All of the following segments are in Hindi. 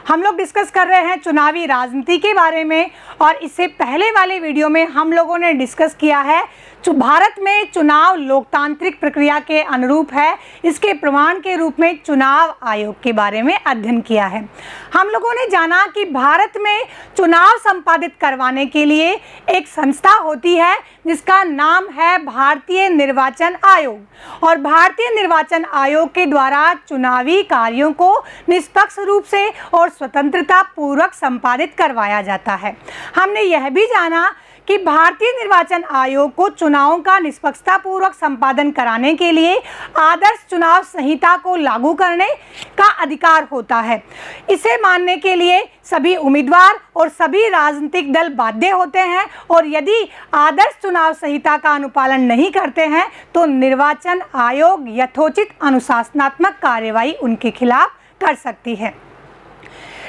हम लोग डिस्कस कर रहे हैं चुनावी राजनीति के बारे में। और इससे पहले वाले वीडियो में हम लोगों ने डिस्कस किया है भारत में चुनाव लोकतांत्रिक प्रक्रिया के अनुरूप है, इसके प्रमाण के रूप में चुनाव आयोग के बारे में अध्ययन किया है। हम लोगों ने जाना कि भारत में चुनाव संपादित करवाने के लिए एक संस्था होती है जिसका नाम है भारतीय निर्वाचन आयोग। और भारतीय निर्वाचन आयोग के द्वारा चुनावी कार्यों को निष्पक्ष रूप से और स्वतंत्रता पूर्वक संपादित करवाया जाता है। हमने यह भी जाना कि भारतीय निर्वाचन आयोग को चुनावों का निष्पक्षता पूर्वक संपादन कराने के लिए आदर्श चुनाव संहिता को लागू करने का अधिकार होता है। इसे मानने के लिए सभी उम्मीदवार और सभी राजनीतिक दल बाध्य होते हैं और यदि आदर्श चुनाव संहिता का अनुपालन नहीं करते हैं तो निर्वाचन आयोग यथोचित अनुशासनात्मक कार्यवाही उनके खिलाफ कर सकती है।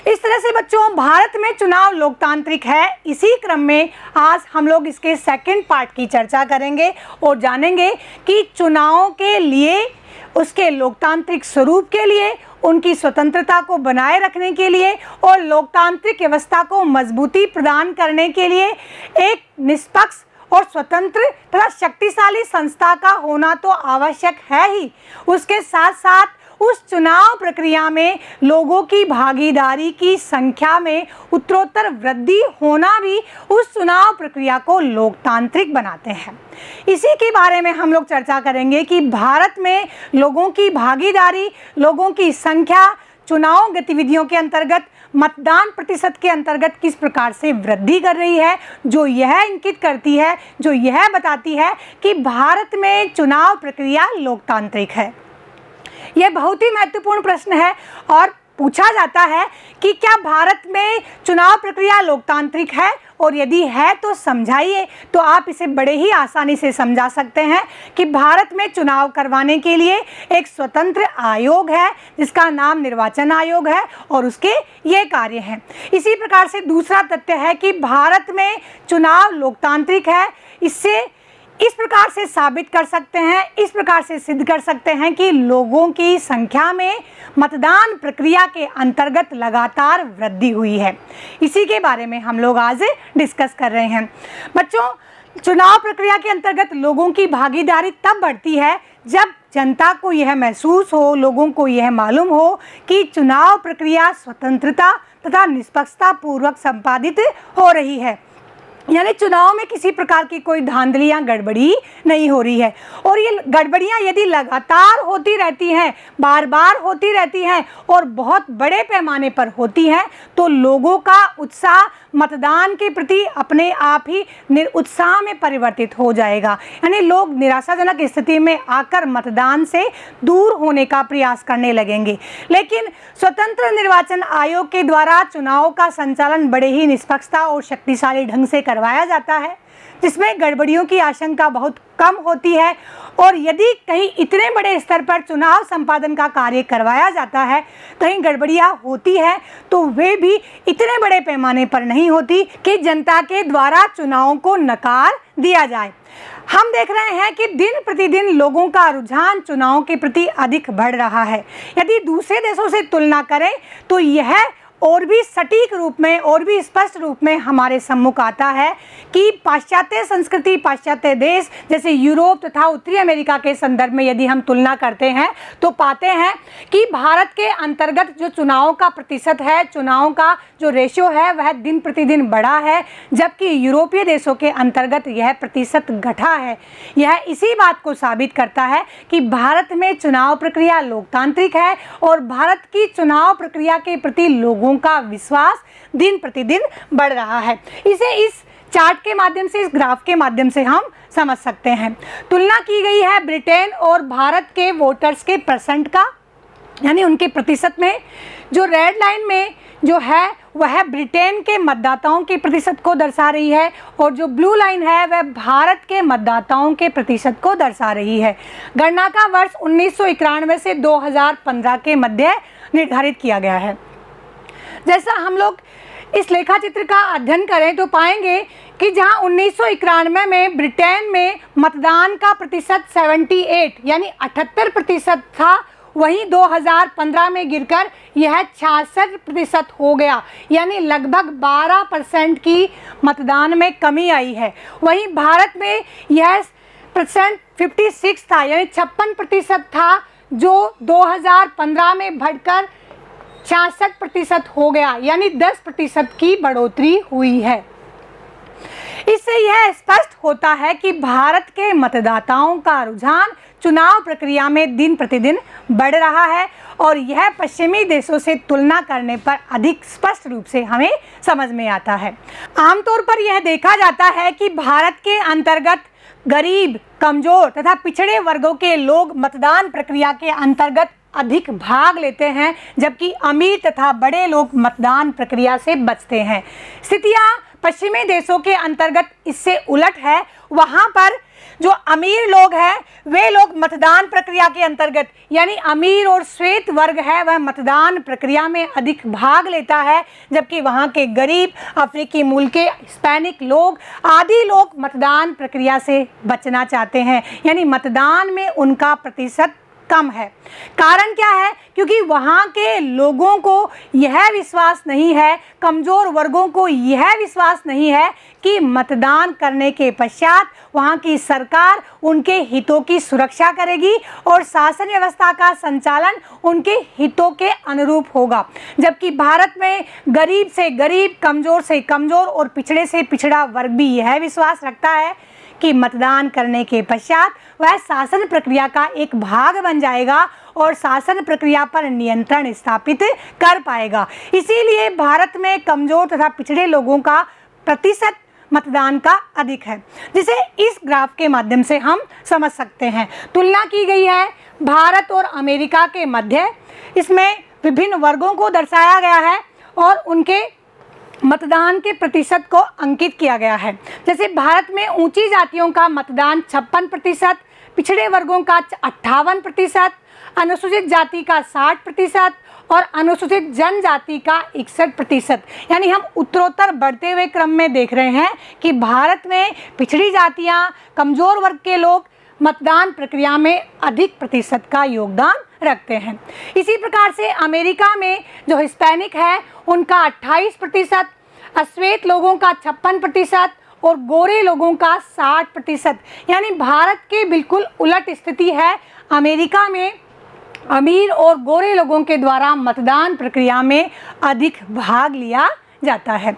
इस तरह से बच्चों भारत में चुनाव लोकतांत्रिक है। इसी क्रम में आज हम लोग इसके सेकंड पार्ट की चर्चा करेंगे और जानेंगे कि चुनावों के लिए, उसके लोकतांत्रिक स्वरूप के लिए, उनकी स्वतंत्रता को बनाए रखने के लिए और लोकतांत्रिक व्यवस्था को मजबूती प्रदान करने के लिए एक निष्पक्ष और स्वतंत्र तथा शक्तिशाली संस्था का होना तो आवश्यक है ही, उसके साथ साथ उस चुनाव प्रक्रिया में लोगों की भागीदारी की संख्या में उत्तरोत्तर वृद्धि होना भी उस चुनाव प्रक्रिया को लोकतांत्रिक बनाते हैं। इसी के बारे में हम लोग चर्चा करेंगे कि भारत में लोगों की भागीदारी, लोगों की संख्या चुनाव गतिविधियों के अंतर्गत, मतदान प्रतिशत के अंतर्गत किस प्रकार से वृद्धि कर रही है, जो यह इंगित करती है, जो यह बताती है कि भारत में चुनाव प्रक्रिया लोकतांत्रिक है। यह बहुत ही महत्वपूर्ण प्रश्न है और पूछा जाता है कि क्या भारत में चुनाव प्रक्रिया लोकतांत्रिक है, और यदि है तो समझाइए। तो आप इसे बड़े ही आसानी से समझा सकते हैं कि भारत में चुनाव करवाने के लिए एक स्वतंत्र आयोग है जिसका नाम निर्वाचन आयोग है और उसके ये कार्य हैं। इसी प्रकार से दूसरा तथ्य है कि भारत में चुनाव लोकतांत्रिक है। इससे इस प्रकार से साबित कर सकते हैं, इस प्रकार से सिद्ध कर सकते हैं कि लोगों की संख्या में मतदान प्रक्रिया के अंतर्गत लगातार वृद्धि हुई है। इसी के बारे में हम लोग आज डिस्कस कर रहे हैं। बच्चों, चुनाव प्रक्रिया के अंतर्गत लोगों की भागीदारी तब बढ़ती है जब जनता को यह महसूस हो, लोगों को यह मालूम हो कि चुनाव प्रक्रिया स्वतंत्रता तथा निष्पक्षता पूर्वक संपादित हो रही है, यानी चुनाव में किसी प्रकार की कोई धांधली या गड़बड़ी नहीं हो रही है। और ये गड़बड़ियाँ यदि लगातार होती रहती हैं, बार बार होती रहती हैं और बहुत बड़े पैमाने पर होती हैं तो लोगों का उत्साह मतदान के प्रति अपने आप ही निरुत्साह में परिवर्तित हो जाएगा, यानी लोग निराशाजनक स्थिति में आकर मतदान से दूर होने का प्रयास करने लगेंगे। लेकिन स्वतंत्र निर्वाचन आयोग के द्वारा चुनाव का संचालन बड़े ही निष्पक्षता और शक्तिशाली ढंग से करवाया जाता है, जिसमें गड़बड़ियों की आशंका बहुत कम होती है। और यदि कहीं इतने बड़े स्तर पर चुनाव संपादन का कार्य करवाया जाता है, कहीं गड़बड़ियाँ होती है तो वे भी इतने बड़े पैमाने पर नहीं होती कि जनता के द्वारा चुनावों को नकार दिया जाए। हम देख रहे हैं कि दिन प्रतिदिन लोगों का रुझान चुनावों के प्रति अधिक बढ़ रहा है। यदि दूसरे देशों से तुलना करें तो यह और भी सटीक रूप में और भी स्पष्ट रूप में हमारे सम्मुख आता है कि पाश्चात्य संस्कृति, पाश्चात्य देश जैसे यूरोप तथा उत्तरी अमेरिका के संदर्भ में यदि हम तुलना करते हैं तो पाते हैं कि भारत के अंतर्गत जो चुनावों का प्रतिशत है, चुनावों का जो रेशियो है वह दिन प्रतिदिन बढ़ा है, जबकि यूरोपीय देशों के अंतर्गत यह प्रतिशत घटा है। यह इसी बात को साबित करता है कि भारत में चुनाव प्रक्रिया लोकतांत्रिक है और भारत की चुनाव प्रक्रिया के प्रति लोगों का विश्वास दिन प्रतिदिन बढ़ रहा है। इसे इस चार्ट के माध्यम से, इस ग्राफ के माध्यम से हम समझ सकते हैं। तुलना की गई है ब्रिटेन और भारत के वोटर्स के परसेंट का, यानी उनके प्रतिशत में। जो रेड लाइन में जो है वह ब्रिटेन के मतदाताओं के प्रतिशत को दर्शा रही है और जो ब्लू लाइन है वह भारत के मतदाताओं के प्रतिशत को दर्शा रही है। गणना का वर्ष 1991 से 2015 के मध्य निर्धारित किया गया है। जैसा हम लोग इस लेखा चित्र का अध्ययन करें तो पाएंगे कि जहां 1991 में ब्रिटेन में मतदान का प्रतिशत 78 यानी 78% था, वहीं 2015 में गिरकर यह 66% हो गया, यानी लगभग 12% की मतदान में कमी आई है। वहीं भारत में यह परसेंट 56 था, यानी 56% था, जो 2015 में बढ़कर 66% हो गया, यानी 10% की बढ़ोतरी हुई है। इससे यह स्पष्ट होता है कि भारत के मतदाताओं का रुझान चुनाव प्रक्रिया में दिन प्रतिदिन बढ़ रहा है और यह पश्चिमी देशों से तुलना करने पर अधिक स्पष्ट रूप से हमें समझ में आता है। आमतौर पर यह देखा जाता है कि भारत के अंतर्गत गरीब, कमजोर तथा पिछड़े वर्गों के लोग मतदान प्रक्रिया के अंतर्गत अधिक भाग लेते हैं, जबकि अमीर तथा बड़े लोग मतदान प्रक्रिया से बचते हैं। स्थितियां पश्चिमी देशों के अंतर्गत इससे उलट है। वहां पर जो अमीर लोग हैं वे लोग मतदान प्रक्रिया के अंतर्गत, यानी अमीर और श्वेत वर्ग है वह मतदान प्रक्रिया में अधिक भाग लेता है, जबकि वहां के गरीब, अफ्रीकी मूल के हिस्पैनिक लोग आदि लोग मतदान प्रक्रिया से बचना चाहते हैं, यानी मतदान में उनका प्रतिशत कम है। कारण क्या है? क्योंकि वहाँ के लोगों को यह विश्वास नहीं है, कमज़ोर वर्गों को यह विश्वास नहीं है कि मतदान करने के पश्चात वहाँ की सरकार उनके हितों की सुरक्षा करेगी और शासन व्यवस्था का संचालन उनके हितों के अनुरूप होगा। जबकि भारत में गरीब से गरीब, कमज़ोर से कमज़ोर और पिछड़े से पिछड़ा वर्ग भी यह विश्वास रखता है कि मतदान करने के पश्चात वह शासन प्रक्रिया का एक भाग बन जाएगा और शासन प्रक्रिया पर नियंत्रण स्थापित कर पाएगा। इसीलिए भारत में कमजोर तथा पिछड़े लोगों का प्रतिशत मतदान का अधिक है, जिसे इस ग्राफ के माध्यम से हम समझ सकते हैं। तुलना की गई है भारत और अमेरिका के मध्य। इसमें विभिन्न वर्गों को दर्शाया गया है और उनके मतदान के प्रतिशत को अंकित किया गया है। जैसे भारत में ऊंची जातियों का मतदान 56%, पिछड़े वर्गों का 58%, अनुसूचित जाति का 60% और अनुसूचित जनजाति का 61%। यानी हम उत्तरोत्तर बढ़ते हुए क्रम में देख रहे हैं कि भारत में पिछड़ी जातियां, कमज़ोर वर्ग के लोग मतदान प्रक्रिया में अधिक प्रतिशत का योगदान रखते हैं। इसी प्रकार से अमेरिका में जो हिस्पैनिक है उनका 28%, अश्वेत लोगों का 56% और गोरे लोगों का 60%। यानी भारत के बिल्कुल उलट स्थिति है। अमेरिका में अमीर और गोरे लोगों के द्वारा मतदान प्रक्रिया में अधिक भाग लिया जाता है।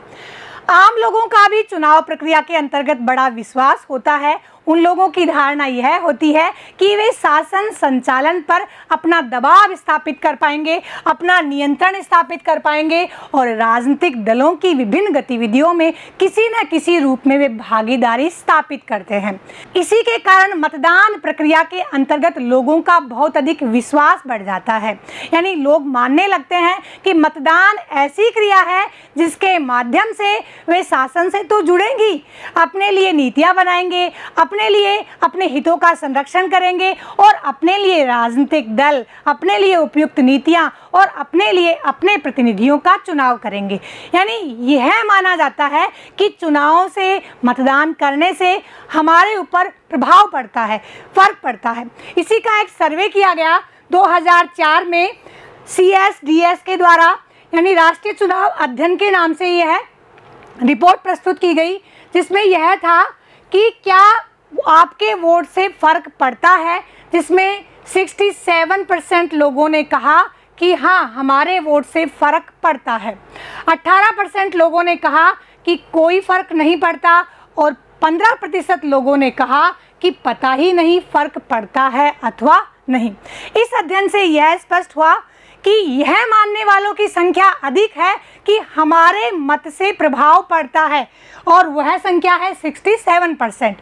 आम लोगों का भी चुनाव प्रक्रिया के अंतर्गत बड़ा विश्वास होता है। उन लोगों की धारणा यह होती है कि वे शासन संचालन पर अपना दबाव स्थापित कर पाएंगे, अपना नियंत्रण स्थापित कर पाएंगे और राजनीतिक दलों की विभिन्न गतिविधियों में किसी न किसी रूप में वे भागीदारी स्थापित करते हैं। इसी के कारण मतदान प्रक्रिया के अंतर्गत लोगों का बहुत अधिक विश्वास बढ़ जाता है। यानी लोग मानने लगते हैं कि मतदान ऐसी क्रिया है जिसके माध्यम से वे शासन से तो जुड़ेंगी, अपने लिए नीतियाँ बनाएंगे, अपने लिए अपने हितों का संरक्षण करेंगे और अपने लिए राजनीतिक दल, अपने लिए उपयुक्त नीतियां और अपने लिए अपने प्रतिनिधियों का चुनाव करेंगे। यानी यह माना जाता है कि चुनावों से, मतदान करने से हमारे ऊपर प्रभाव पड़ता है, फर्क पड़ता है। इसी का एक सर्वे किया गया 2004 में CSDS के द्वारा, यानी राष्ट्रीय चुनाव अध्ययन के नाम से यह रिपोर्ट प्रस्तुत की गई, जिसमें यह था कि क्या आपके वोट से फ़र्क पड़ता है, जिसमें 67% लोगों ने कहा कि हाँ हमारे वोट से फ़र्क पड़ता है। 18% लोगों ने कहा कि कोई फ़र्क नहीं पड़ता और 15% लोगों ने कहा कि पता ही नहीं फ़र्क पड़ता है अथवा नहीं। इस अध्ययन से यह स्पष्ट हुआ कि यह मानने वालों की संख्या अधिक है कि हमारे मत से प्रभाव पड़ता है और वह संख्या है 67%।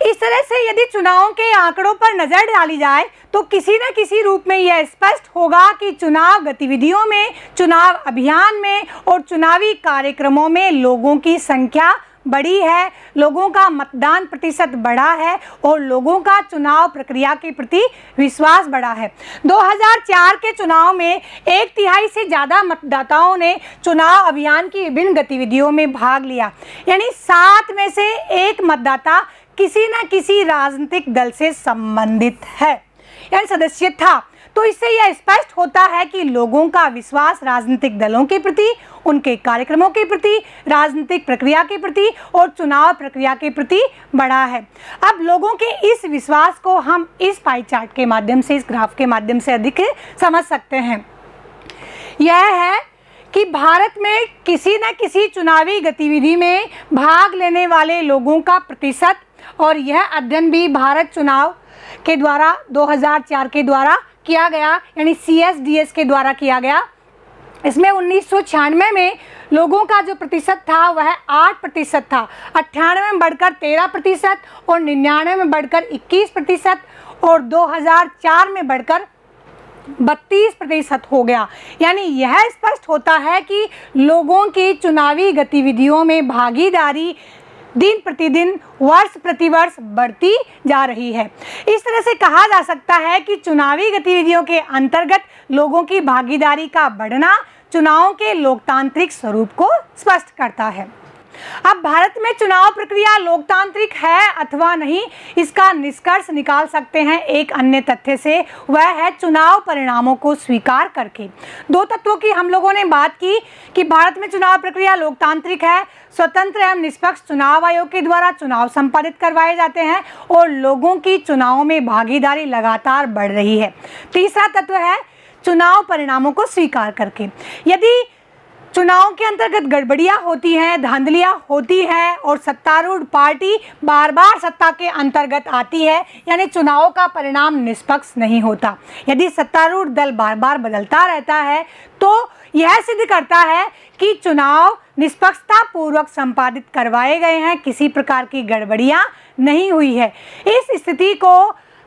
इस तरह से यदि चुनावों के आंकड़ों पर नज़र डाली जाए तो किसी न किसी रूप में यह स्पष्ट होगा कि चुनाव गतिविधियों में, चुनाव अभियान में और चुनावी कार्यक्रमों में लोगों की संख्या बढ़ी है, लोगों का मतदान प्रतिशत बढ़ा है और लोगों का चुनाव प्रक्रिया के प्रति विश्वास बढ़ा है। 2004 के चुनाव में 1/3 से ज़्यादा मतदाताओं ने चुनाव अभियान की विभिन्न गतिविधियों में भाग लिया। यानी 7 में से 1 मतदाता किसी न किसी राजनीतिक दल से संबंधित है, यानी सदस्य था। तो इससे यह स्पष्ट होता है कि लोगों का विश्वास राजनीतिक दलों के प्रति, उनके कार्यक्रमों के प्रति, राजनीतिक प्रक्रिया के प्रति और चुनाव प्रक्रिया के प्रति बढ़ा है। अब लोगों के इस विश्वास को हम इस पाई चार्ट के माध्यम से, इस ग्राफ के माध्यम से अधिक समझ सकते हैं। यह है कि भारत में किसी न किसी चुनावी गतिविधि में भाग लेने वाले लोगों का प्रतिशत, और यह अध्ययन भी भारत चुनाव के द्वारा 2004 के द्वारा किया गया, यानी CSDS के द्वारा किया गया। इसमें 1996 में लोगों का जो प्रतिशत था वह 8% था, 98 में बढ़कर 13% और 99 में बढ़कर 21% और 2004 में बढ़कर 32% हो गया। यानी यह स्पष्ट होता है कि लोगों की चुनावी गतिविधियों में भागीदारी दिन प्रतिदिन, वर्ष प्रतिवर्ष बढ़ती जा रही है। इस तरह से कहा जा सकता है कि चुनावी गतिविधियों के अंतर्गत लोगों की भागीदारी का बढ़ना चुनावों के लोकतांत्रिक स्वरूप को स्पष्ट करता है। अब भारत में चुनाव प्रक्रिया लोकतांत्रिक है अथवा नहीं, इसका निष्कर्ष निकाल सकते हैं एक अन्य तथ्य से, वह है चुनाव परिणामों को स्वीकार करके। दो तत्वों की हम लोगों ने बात की कि भारत में चुनाव प्रक्रिया लोकतांत्रिक है, स्वतंत्र एवं निष्पक्ष चुनाव आयोग के द्वारा चुनाव संपादित करवाए जाते हैं और लोगों की चुनावों में भागीदारी लगातार बढ़ रही है। तीसरा तत्व है चुनाव परिणामों को स्वीकार करके। यदि चुनाव के अंतर्गत गड़बड़ियां होती हैं, धांधलियां होती हैं और सत्तारूढ़ पार्टी बार बार सत्ता के अंतर्गत आती है, यानी चुनाव का परिणाम निष्पक्ष नहीं होता, यदि सत्तारूढ़ दल बार बार बदलता रहता है, तो यह सिद्ध करता है कि चुनाव निष्पक्षता पूर्वक संपादित करवाए गए हैं, किसी प्रकार की गड़बड़ियां नहीं हुई है। इस स्थिति को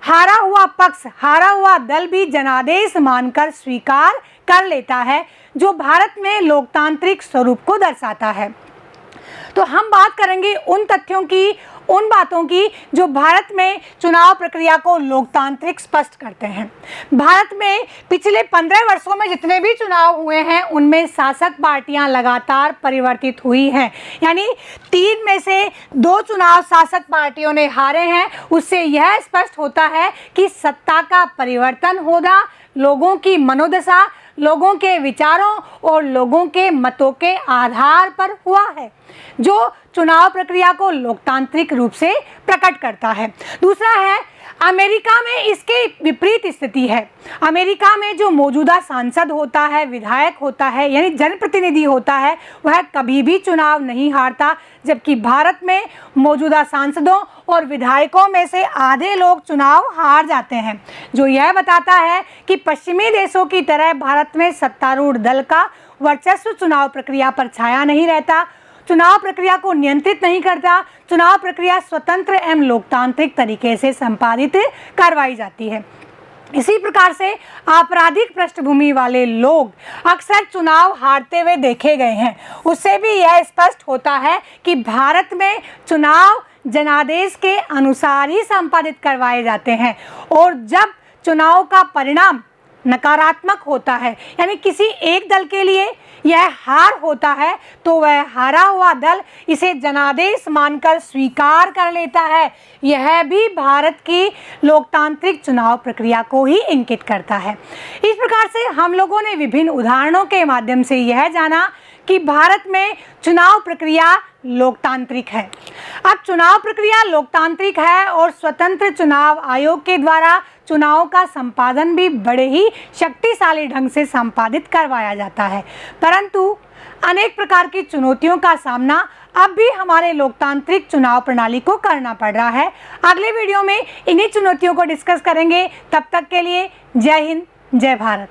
हारा हुआ पक्ष, हारा हुआ दल भी जनादेश मानकर स्वीकार कर लेता है, जो भारत में लोकतांत्रिक स्वरूप को दर्शाता है। तो हम बात करेंगे उन तथ्यों की, उन बातों की जो भारत में चुनाव प्रक्रिया को लोकतांत्रिक स्पष्ट करते हैं। भारत में पिछले 15 वर्षों में जितने भी चुनाव हुए हैं उनमें शासक पार्टियां लगातार परिवर्तित हुई हैं, यानी 3 में से 2 चुनाव शासक पार्टियों ने हारे हैं। उससे यह स्पष्ट होता है कि सत्ता का परिवर्तन होना लोगों की मनोदशा, लोगों के विचारों और लोगों के मतों के आधार पर हुआ है, जो चुनाव प्रक्रिया को लोकतांत्रिक रूप से प्रकट करता है। दूसरा है अमेरिका में इसके विपरीत स्थिति है। अमेरिका में जो मौजूदा सांसद होता है, विधायक होता है, यानी जनप्रतिनिधि होता है, वह कभी भी चुनाव नहीं हारता, जबकि भारत में मौजूदा सांसदों और विधायकों में से आधे लोग चुनाव हार जाते हैं, जो यह बताता है कि पश्चिमी देशों की तरह भारत में सत्तारूढ़ दल का वर्चस्व चुनाव प्रक्रिया पर छाया नहीं रहता, चुनाव प्रक्रिया को नियंत्रित नहीं करता। चुनाव प्रक्रिया स्वतंत्र एवं लोकतांत्रिक तरीके से संपादित करवाई जाती है। इसी प्रकार से आपराधिक पृष्ठभूमि वाले लोग अक्सर चुनाव हारते हुए देखे गए हैं। उससे भी यह स्पष्ट होता है कि भारत में चुनाव जनादेश के अनुसार ही संपादित करवाए जाते हैं, और जब चुनाव का परिणाम नकारात्मक होता है, यानी किसी एक दल के लिए यह हार होता है, तो वह हारा हुआ दल इसे जनादेश मानकर स्वीकार कर लेता है। यह भी भारत की लोकतांत्रिक चुनाव प्रक्रिया को ही इंगित करता है। इस प्रकार से हम लोगों ने विभिन्न उदाहरणों के माध्यम से यह जाना कि भारत में चुनाव प्रक्रिया लोकतांत्रिक है। अब चुनाव प्रक्रिया लोकतांत्रिक है और स्वतंत्र चुनाव आयोग के द्वारा चुनाव का संपादन भी बड़े ही शक्तिशाली ढंग से संपादित करवाया जाता है, परंतु अनेक प्रकार की चुनौतियों का सामना अब भी हमारे लोकतांत्रिक चुनाव प्रणाली को करना पड़ रहा है। अगले वीडियो में इन्हीं चुनौतियों को डिस्कस करेंगे। तब तक के लिए जय हिंद, जय भारत।